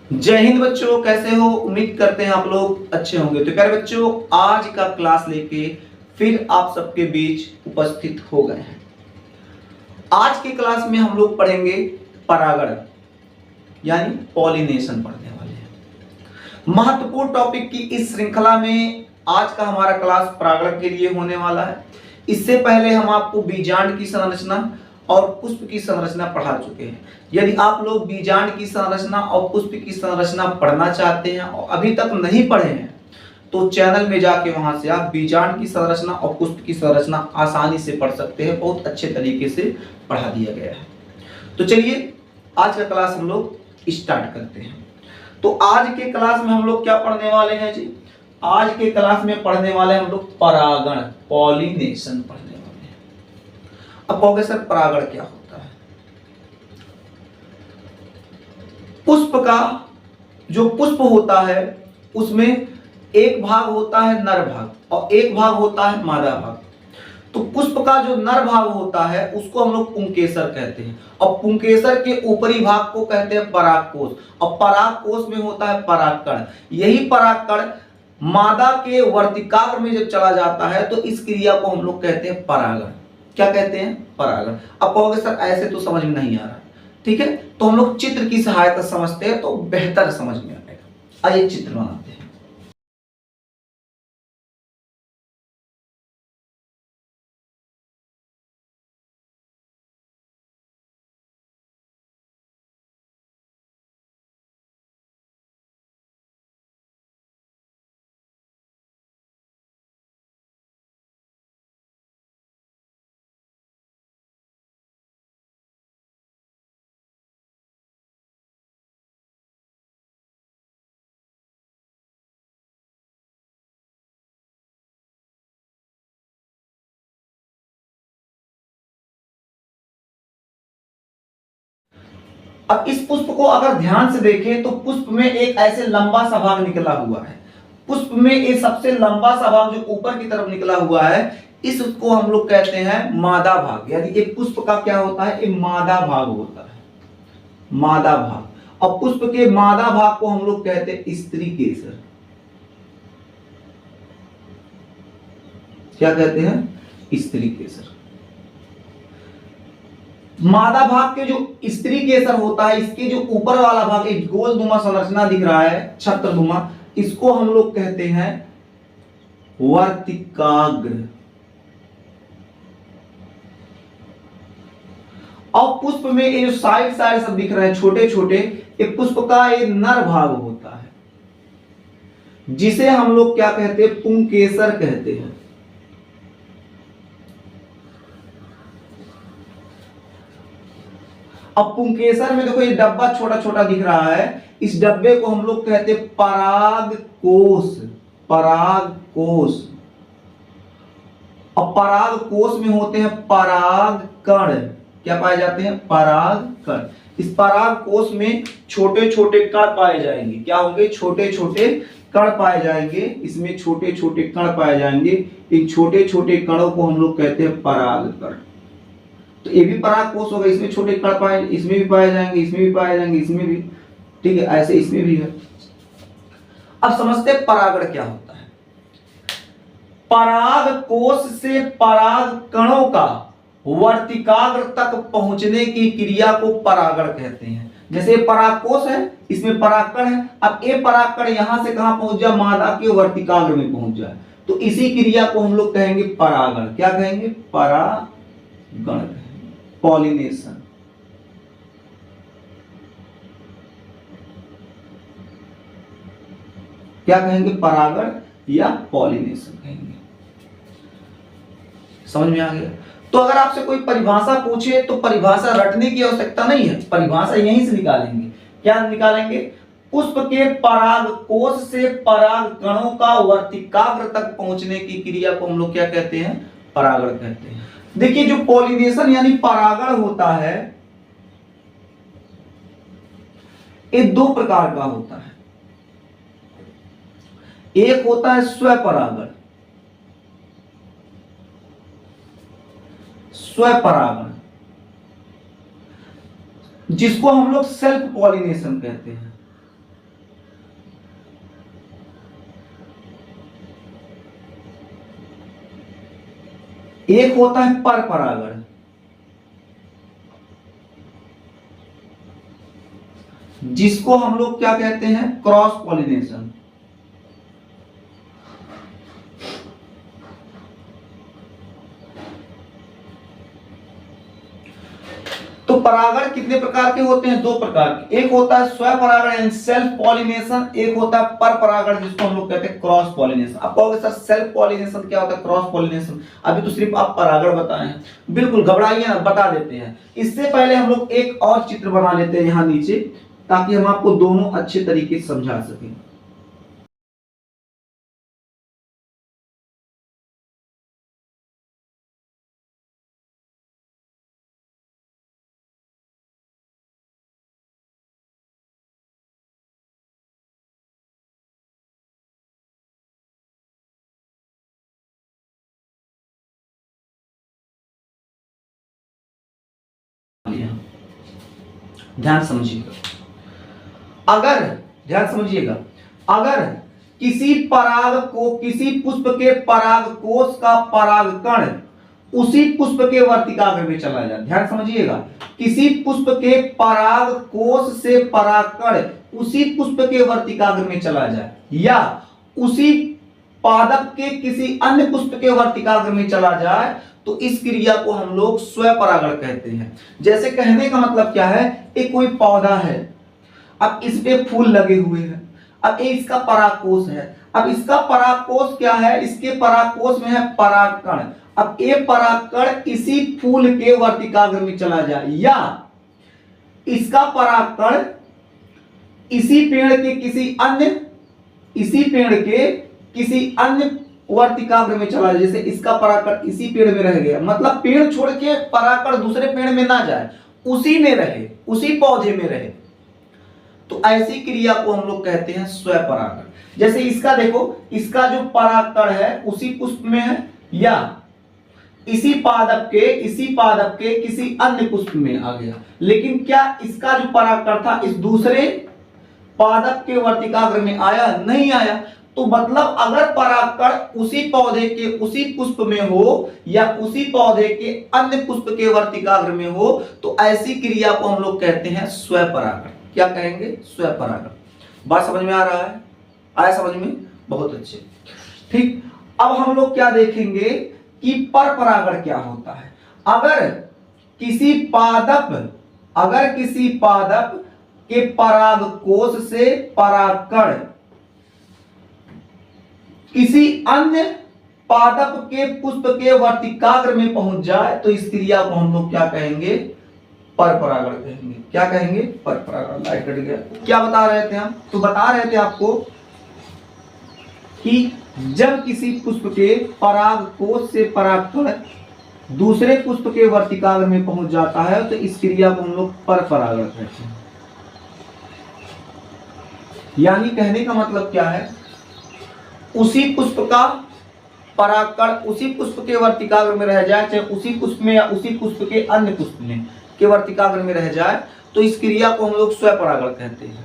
जय हिंद बच्चों, कैसे हो? उम्मीद करते हैं आप लोग अच्छे होंगे। तो प्यारे बच्चों, आज का क्लास लेके फिर आप सबके बीच उपस्थित हो गए हैं। आज की क्लास में हम लोग पढ़ेंगे परागण यानी पॉलिनेशन पढ़ने वाले हैं। महत्वपूर्ण टॉपिक की इस श्रृंखला में आज का हमारा क्लास परागण के लिए होने वाला है। इससे पहले हम आपको बीजांड की संरचना और पुष्प की संरचना पढ़ा चुके हैं। यदि आप लोग बीजांड की संरचना और पुष्प की संरचना पढ़ना चाहते हैं और अभी तक नहीं पढ़े हैं तो चैनल में जाके वहां से आप बीजांड की संरचना और पुष्प की संरचना आसानी से पढ़ सकते हैं। बहुत अच्छे तरीके से पढ़ा दिया गया है। तो चलिए आज का क्लास हम लोग स्टार्ट करते हैं। तो आज के क्लास में हम लोग क्या पढ़ने वाले हैं जी? आज के क्लास में पढ़ने वाले हम लोग परागण, पॉलिनेशन पढ़ने वाले हैं। अब कहोगे सर परागण क्या होता है? पुष्प का जो पुष्प होता है उसमें एक भाग होता है नर भाग और एक भाग होता है मादा भाग। तो पुष्प का जो नर भाग होता है उसको हम लोग पुंकेसर कहते हैं और पुंकेसर के ऊपरी भाग को कहते हैं परागकोश और परागकोश में होता है परागकण। यही परागकण मादा के वर्तिकाग्र में जब चला जाता है तो इस क्रिया को हम लोग कहते हैं परागण। क्या कहते हैं? परागण। अब कहोगे सर ऐसे तो समझ में नहीं आ रहा। ठीक है, तो हम लोग चित्र की सहायता समझते हैं तो बेहतर समझ में आएगा। आइए चित्र बनाते हैं। अब इस पुष्प को अगर ध्यान से देखें तो पुष्प में एक ऐसे लंबा सा भाग निकला हुआ है। पुष्प में ये सबसे लंबा सा भाग जो ऊपर की तरफ निकला हुआ है इसको हम लोग कहते हैं मादा भाग। यानी एक पुष्प का क्या होता है? एक मादा भाग होता है, मादा भाग। और पुष्प के मादा भाग को हम लोग कहते हैं स्त्री केसर। क्या कहते हैं? स्त्री केसर। मादा भाग के जो स्त्री केसर होता है इसके जो ऊपर वाला भाग एक गोलनुमा संरचना दिख रहा है, छत्रनुमा, इसको हम लोग कहते हैं वर्तिकाग्र। और पुष्प में ये जो साइड साइड सब दिख रहे हैं छोटे छोटे, ये पुष्प का ये नर भाग होता है जिसे हम लोग क्या कहते हैं? पुंकेसर कहते हैं। अब पुंकेसर में देखो ये डब्बा छोटा छोटा दिख रहा है, इस डब्बे को हम लोग कहते हैं परागकोश। परागकोश। और परागकोश में होते हैं परागकण। क्या पाए जाते हैं? परागकण। इस परागकोश में छोटे छोटे कण पाए जाएंगे। क्या होंगे? छोटे छोटे कण पाए जाएंगे। इसमें छोटे छोटे कण पाए जाएंगे। इन छोटे छोटे कणों को हम लोग कहते हैं परागकण। तो ये भी परागकोश होगा, इसमें छोटे कण पाए, इसमें भी पाए जाएंगे, इसमें भी पाए जाएंगे, इसमें भी। ठीक है, ऐसे इसमें भी है। अब समझते हैं परागण क्या होता है। परागकोश से पराग कणों का वर्तिकाग्र तक पहुंचने की क्रिया को परागण कहते हैं। जैसे परागकोश है, इसमें परागकण है। अब ये परागकण यहां से कहां पहुंच जाए? मादा के वर्तिकाग्र में पहुंच जाए तो इसी क्रिया को हम लोग कहेंगे परागण। क्या कहेंगे? परागण, पॉलिनेशन। क्या कहेंगे? परागण या पॉलिनेशन कहेंगे। समझ में आ गया? तो अगर आपसे कोई परिभाषा पूछे तो परिभाषा रटने की आवश्यकता नहीं है, परिभाषा यहीं से निकालेंगे। क्या निकालेंगे? पुष्प के परागकोश से पराग कणों का वर्तिकाग्र तक पहुंचने की क्रिया को हम लोग क्या कहते हैं? परागण कहते हैं। देखिए जो पॉलिनेशन यानी परागण होता है ये दो प्रकार का होता है। एक होता है स्वपरागण। स्वपरागण जिसको हम लोग सेल्फ पॉलिनेशन कहते हैं। एक होता है पर परागण, जिसको हम लोग क्या कहते हैं, क्रॉस पॉलिनेशन। तो परागण कितने प्रकार के होते हैं, दो प्रकार के। एक होता है स्वपरागण एंड सेल्फ पॉलिनेशन, एक होता है पर परागण जिसको हम लोग कहते हैं क्रॉस पॉलिनेशन। आप कहोगे सर सेल्फ पॉलिनेशन क्या होता है, क्रॉस पॉलिनेशन? अभी तो सिर्फ आप परागण बताए हैं। बिल्कुल घबराइए ना, बता देते हैं। इससे पहले हम लोग एक और चित्र बना लेते हैं यहाँ नीचे, ताकि हम आपको दोनों अच्छे तरीके से समझा सकें। ध्यान समझिएगा, अगर ध्यान समझिएगा, अगर किसी पराग को, किसी पुष्प के परागकोश का परागकण उसी पुष्प के वर्तिकाग्र में चला जाए, ध्यान समझिएगा, किसी पुष्प के परागकोश से परागकण उसी पुष्प के वर्तिकाग्र में चला जाए, या उसी पादप के किसी अन्य पुष्प के वर्तिकाग्र में चला जाए, तो इस क्रिया को हम लोग स्वपरागण कहते हैं। जैसे कहने का मतलब क्या है, एक कोई पौधा है, अब इस पे फूल लगे हुए हैं, अब ये इसका परागकोश है, अब इसका परागकोश क्या है, इसके परागकोश में है परागकण। अब ये परागकण इसी फूल के वर्तिकाग्र में चला जाए, या इसका परागकण इसी पेड़ के किसी अन्य, इसी पेड़ के किसी अन्य वर्तिकाग्र में चला जाए। जैसे इसका परागकण इसी पेड़ में रह गया, मतलब पेड़ छोड़ के परागकण दूसरे पेड़ में ना जाए, उसी में रहे, उसी पौधे में रहे, तो ऐसी क्रिया को हम लोग कहते हैं स्वपरागण। जैसे इसका देखो, इसका जो परागकण है उसी पुष्प में है, या इसी पादप के किसी अन्य पुष्प में आ गया, लेकिन क्या इसका जो परागकण था इस दूसरे पादप के वर्तिकाग्र में आया? नहीं आया। तो मतलब अगर परागकण उसी पौधे के उसी पुष्प में हो, या उसी पौधे के अन्य पुष्प के वर्तिकाग्र में हो, तो ऐसी क्रिया को हम लोग कहते हैं स्वपरागण। क्या कहेंगे? स्वपरागण। बात समझ में आ रहा है? आया समझ में? बहुत अच्छे। ठीक, अब हम लोग क्या देखेंगे कि परपरागण क्या होता है। अगर किसी पादप के परागकोश से परागकण किसी अन्य पादप के पुष्प के वर्तिकाग्र में पहुंच जाए, तो इस क्रिया को हम लोग क्या कहेंगे? परपरागण कहेंगे। क्या कहेंगे? परपरागण। लाइट कट गया। क्या बता रहे थे हम? तो बता रहे थे आपको कि जब किसी पुष्प के परागकोश से परागकण दूसरे पुष्प के वर्तिकाग्र में पहुंच जाता है, तो इस क्रिया को हम लोग परपरागण कहते हैं। यानी कहने का मतलब क्या है, उसी पुष्प का परागकण उसी पुष्प के वर्तिकाग्र में रह जाए, चाहे उसी पुष्प में या उसी पुष्प के अन्य पुष्प में के वर्तिकाग्र में रह जाए, तो इस क्रिया को हम लोग स्वपरागण कहते हैं।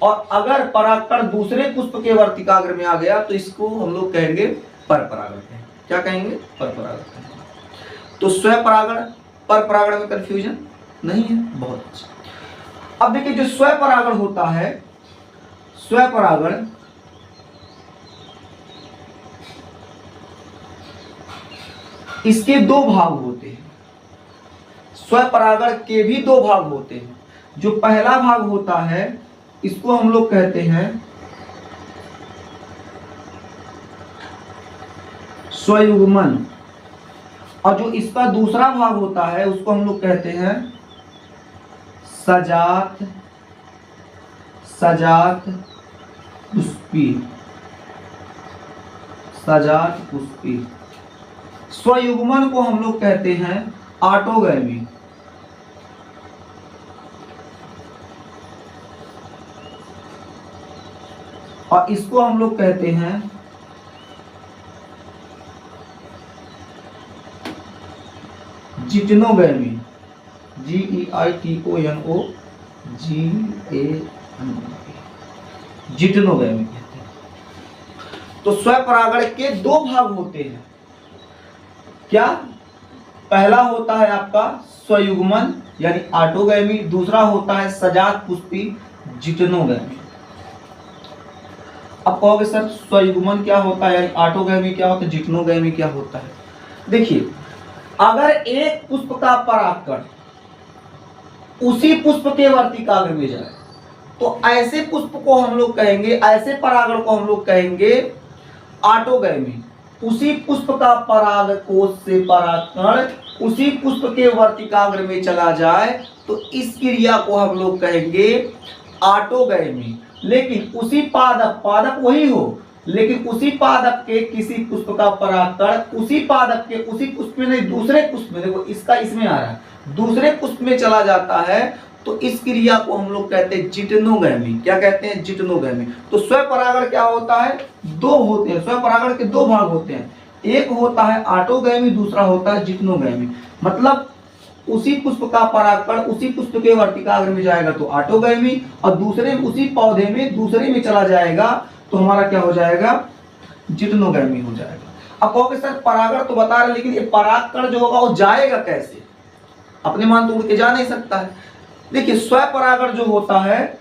और अगर परागकण दूसरे पुष्प के वर्तिकाग्र में आ गया, तो इसको हम लोग कहेंगे परपरागण। क्या कहेंगे? परपरागण। तो स्वपरागण परपरागण में कंफ्यूजन नहीं है? बहुत अच्छा। अब देखिए, जो स्वपरागण होता है, स्वपरागण इसके दो भाग होते हैं। स्वपरागण के भी दो भाग होते हैं। जो पहला भाग होता है इसको हम लोग कहते हैं स्वयुग्मन, और जो इसका दूसरा भाग होता है उसको हम लोग कहते हैं सजात पुष्पी। स्वयुग्मन को हम लोग कहते हैं ऑटोगैमी, और इसको हम लोग कहते हैं जिटनोगैमी। GEITONO जिटनोगैमी कहते हैं। तो स्वपरागण के दो भाग होते हैं। क्या? पहला होता है आपका स्वयुग्मन यानी ऑटोगैमी, दूसरा होता है सजात पुष्पी जिटनोगैमी। अब कहोगे सर स्वयुग्मन क्या होता है, यानी ऑटोगैमी क्या होता है, जिटनोगैमी क्या होता है। देखिए अगर एक पुष्प का परागकण उसी पुष्प के वर्तिकाग्र में जाए तो ऐसे पुष्प को हम लोग कहेंगे, ऐसे परागण को हम लोग कहेंगे ऑटोगैमी। उसी पुष्प का परागकोश से परागकण उसी पुष्प के वर्तिकाग्र में चला जाए तो इस क्रिया को हम लोग कहेंगे ऑटोगैमी। लेकिन उसी पादप, पादप वही हो, लेकिन उसी पादप के किसी पुष्प का परागकण उसी पादप के उसी पुष्प में नहीं दूसरे पुष्प में, देखो इसका इसमें आ रहा है, दूसरे पुष्प में चला जाता है तो इस क्रिया को हम लोग कहते हैं जिटनोगैमी। क्या कहते हैं, जिटनोगैमी। तो स्वपरागण क्या होता है, दो होते हैं, स्वपरागण के दो भाग होते हैं, एक होता है ऑटोगैमी, दूसरा होता है जिटनोगैमी। मतलब उसी पुष्प का परागकण उसी पुष्प के वर्तिकाग्र में जाएगा तो ऑटोगैमी, और दूसरे उसी पौधे में दूसरे में चला जाएगा तो हमारा क्या हो जाएगा, जिटनोगैमी हो जाएगा। अब कहोगे सर परागण तो बता रहे, लेकिन ये परागकण जो होगा वो जाएगा कैसे, अपने मान तो उड़ के जा नहीं सकता है। देखिए स्वपरागण जो होता है,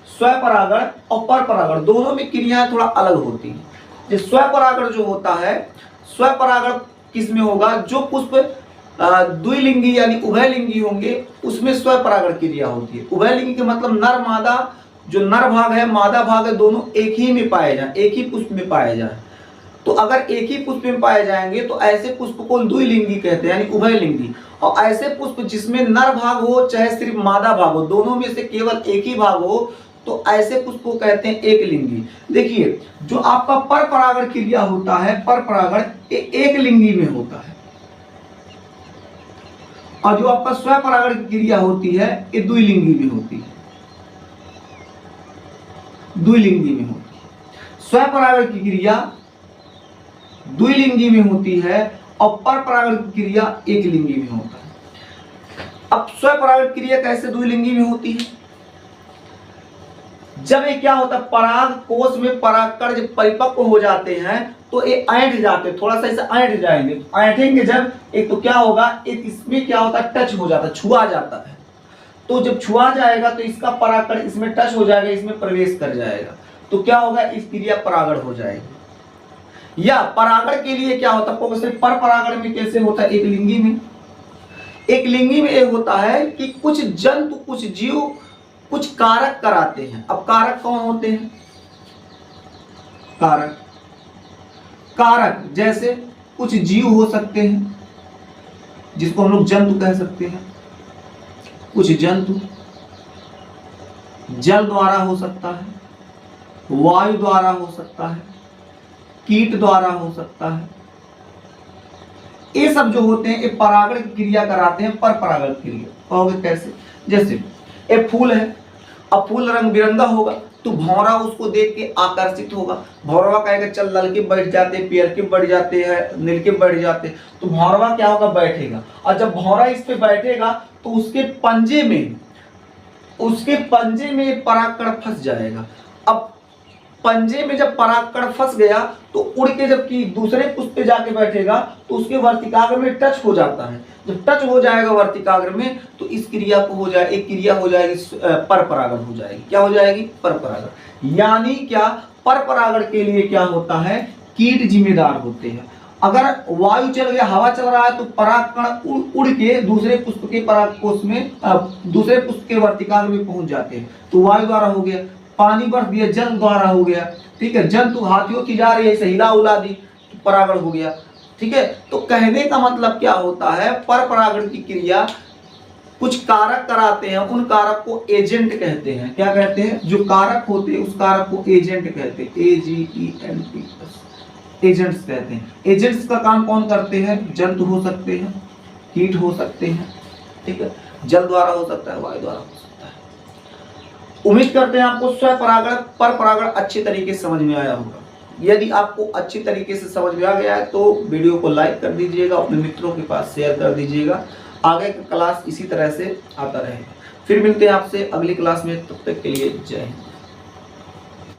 स्वपरागण और परपरागण दोनों में क्रियाएं थोड़ा अलग होती हैं। जो स्वपरागण जो होता है, स्वपरागण किस में होगा, जो पुष्प द्विलिंगी यानी उभयलिंगी होंगे उसमें स्वपरागण क्रिया होती है। उभयलिंगी के मतलब नर मादा, जो नर भाग है मादा भाग है दोनों एक ही में पाए जाए, एक ही पुष्प में पाए जाए। तो अगर एक ही पुष्प में पाए जाएंगे तो ऐसे पुष्प को द्विलिंगी कहते हैं यानी उभयलिंगी। और ऐसे पुष्प जिसमें नर भाग हो चाहे सिर्फ मादा भाग हो, दोनों में से केवल एक ही भाग हो, तो ऐसे पुष्प को कहते हैं एकलिंगी। देखिए जो आपका परपरागण क्रिया होता है, परपरागण एक लिंगी में होता है, और जो आपका स्वपरागण की क्रिया होती है ये द्विलिंगी में होती है, द्विलिंगी में होती है। स्वपरागण की क्रिया द्विलिंगी में होती है और परपरागण की क्रिया एक लिंगी में होता है। अब स्वपरागण क्रिया कैसे द्विलिंगी में होती है, जब ये क्या होता है पराग कोश में परागकण जब परिपक्व हो जाते हैं तो ये ऐंठ जाते हैं, थोड़ा सा इसे ऐंठ जाएंगे, ऐंठेंगे जब एक तो क्या होगा, एक इसमें क्या होता है टच हो जाता है, छुआ जाता है। तो जब छुआ जाएगा तो इसका परागकण इसमें टच हो जाएगा, इसमें प्रवेश कर जाएगा, तो क्या होगा, इस क्रिया परागण हो जाएगी। या परागण के लिए क्या होता है, पर परागण में कैसे होता है, एक लिंगी में। एक लिंगी में एक होता है कि कुछ जंतु कुछ जीव कुछ कारक कराते हैं। अब कारक कौन होते हैं, कारक, कारक जैसे कुछ जीव हो सकते हैं जिसको हम लोग जंतु कह सकते हैं, कुछ जंतु जल द्वारा हो सकता है, वायु द्वारा हो सकता है, कीट द्वारा हो सकता है। ये सब जो होते हैं ये परागण की क्रिया कराते हैं, पर परागण क्रिया। कहोगे कैसे, जैसे एक फूल है, अब फूल रंग बिरंगा होगा तो भौरा उसको देख के आकर्षित होगा, भौरवा कहेगा चल ललके बैठ जाते, पियर के बढ़ जाते हैं, नील के बढ़ जाते, तो भौरवा क्या होगा, बैठेगा। और जब भौरा इस पे बैठेगा तो उसके पंजे में परागकण फंस जाएगा। अब पंजे में जब परागकण फंस गया तो उड़ के जबकि दूसरे पुष्प पे जाके बैठेगा तो उसके वर्तिकाग्र में टच हो जाता है। जब टच हो जाएगा वर्तिकाग्र में तो इस क्रिया को हो जाए, एक क्रिया हो जाएगी परपरागण हो जाएगी। क्या हो जाएगी, परपरागण। यानी क्या, परपरागण के लिए क्या होता है, कीट जिम्मेदार होते हैं। अगर वायु चल गया, हवा चल रहा है तो परागकण उड़ के दूसरे पुष्प के परागकोश में दूसरे पुष्प के वर्तिकाग्र में पहुंच जाते हैं, तो वायु द्वारा हो गया। पानी बरस दिया, जल द्वारा हो गया, ठीक है। जंतु हाथियों की जा रही है, हिला उला दी तो परागण हो गया, ठीक है। तो कहने का मतलब क्या होता है, पर परागण की क्रिया कुछ कारक कराते हैं, उन कारक को एजेंट कहते हैं। क्या कहते हैं, जो कारक होते हैं उस कारक को एजेंट कहते हैं, AGENT, एजेंट्स कहते हैं। एजेंट्स का काम कौन करते हैं, जंतु हो सकते हैं, कीट हो सकते हैं, ठीक है, जल द्वारा हो सकता है, वायु द्वारा हो सकता है। उम्मीद करते हैं आपको स्वपरागण पर परागण अच्छी तरीके से समझ में आया होगा। यदि आपको अच्छी तरीके से समझ में आ गया है तो वीडियो को लाइक कर दीजिएगा, अपने मित्रों के पास शेयर कर दीजिएगा। आगे का क्लास इसी तरह से आता रहेगा। फिर मिलते हैं आपसे अगली क्लास में, तब तक के लिए जय हिंद।